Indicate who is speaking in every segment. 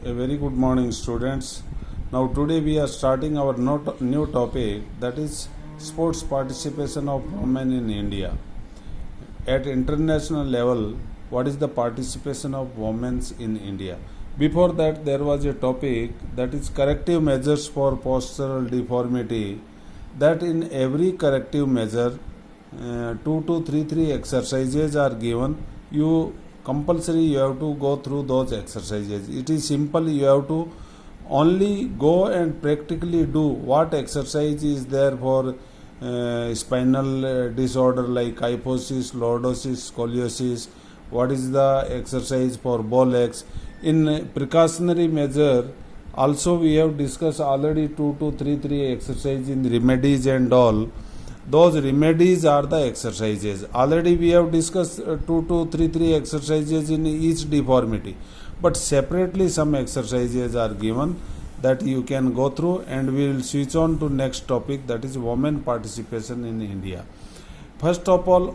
Speaker 1: A very good morning, students. Now, today we are starting our new topic, that is sports participation of women in India. At international level, what is the participation of women in India? Before that, there was a topic, that is corrective measures for postural deformity. That in every corrective measure, 2 to 3 exercises are given. You have to go through those exercises. It is simple. You have to only go and practically do what exercise is there for spinal disorder like kyphosis, lordosis, scoliosis. What is the exercise for bow legs? In precautionary measure, also we have discussed already 2 to 3 exercise in remedies and all. Those remedies are the exercises. Already we have discussed 2 to 3 exercises in each deformity. But separately some exercises are given that you can go through, and we will switch on to next topic, that is women participation in India. First of all,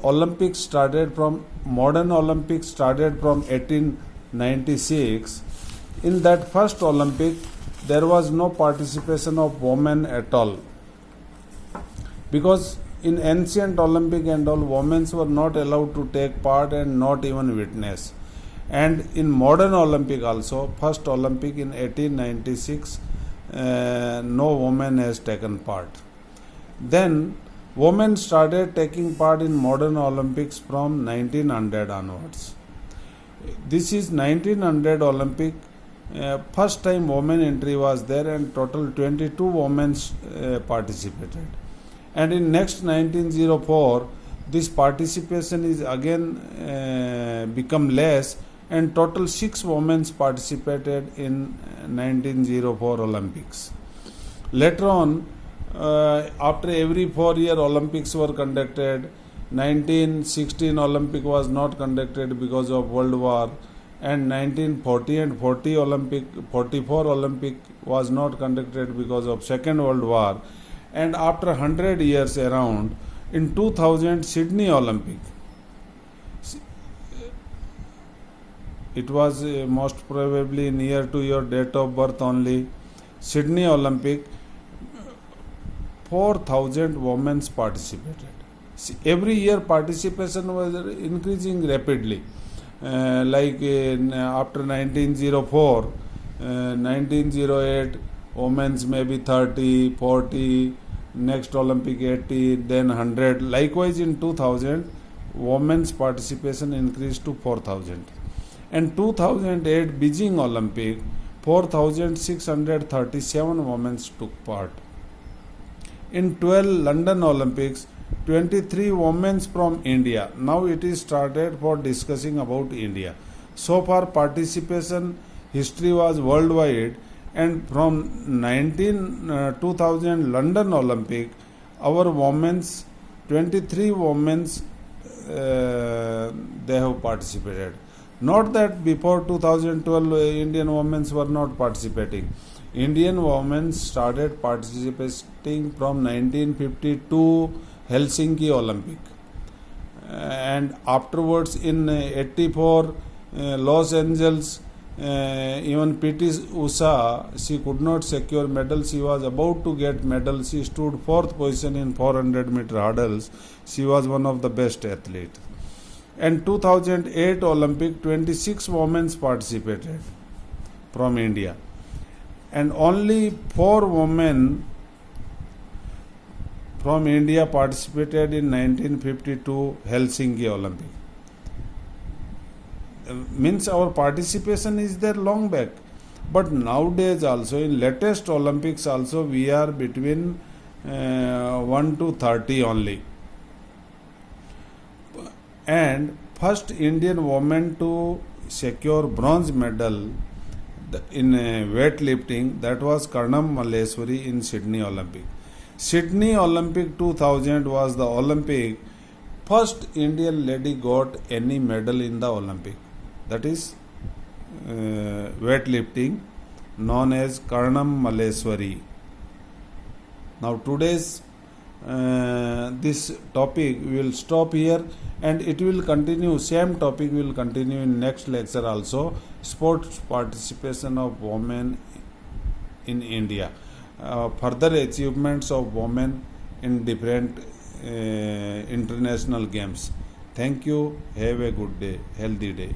Speaker 1: modern Olympics started from 1896. In that first Olympic, there was no participation of women at all. Because in ancient Olympic and all, women were not allowed to take part and not even witness. And in modern Olympic also, first Olympic in 1896, no woman has taken part. Then women started taking part in modern Olympics from 1900 onwards. This is 1900 Olympic. First time women entry was there, and total 22 women participated. And in next 1904, this participation is again become less, and total 6 women participated in 1904 Olympics. Later on, after every 4-year Olympics were conducted. 1916 Olympic was not conducted because of World War, and 1940 and 44 Olympic was not conducted because of Second World War. And after 100 years around, in 2000 Sydney Olympic, it was most probably near to your date of birth only, Sydney Olympic, 4,000 women participated. Every year participation was increasing rapidly. After 1904, 1908, women's maybe 30, 40, next Olympic 80, then 100. Likewise in 2000, women's participation increased to 4,000. And 2008 Beijing Olympic, 4,637 women took part. In 12 London Olympics, 23 women from India. Now it is started for discussing about India. So far participation history was worldwide, and from 2000 London Olympic, our women's 23 women's they have participated. Not that before 2012 Indian women were not participating. Indian women started participating from 1952 Helsinki Olympic, and afterwards in 84 Los Angeles, even PT Usha, she could not secure medal. She was about to get medal. She stood 4th position in 400 meter hurdles. She was one of the best athletes. And 2008 Olympic, 26 women participated from India, and only 4 women from India participated in 1952 Helsinki Olympic. Means our participation is there long back, but nowadays also in latest Olympics also we are between 1 to 30 only. And first Indian woman to secure bronze medal in weightlifting, that was Karnam Malleswari in Sydney Olympic. Sydney Olympic 2000 was the Olympic first Indian lady got any medal in the Olympic. That is weightlifting, known as Karnam Malleswari. Now today's this topic. We will stop here, and it will continue. Same topic will continue in next lecture also. Sports participation of women in India, further achievements of women in different international games. Thank you. Have a good day, healthy day.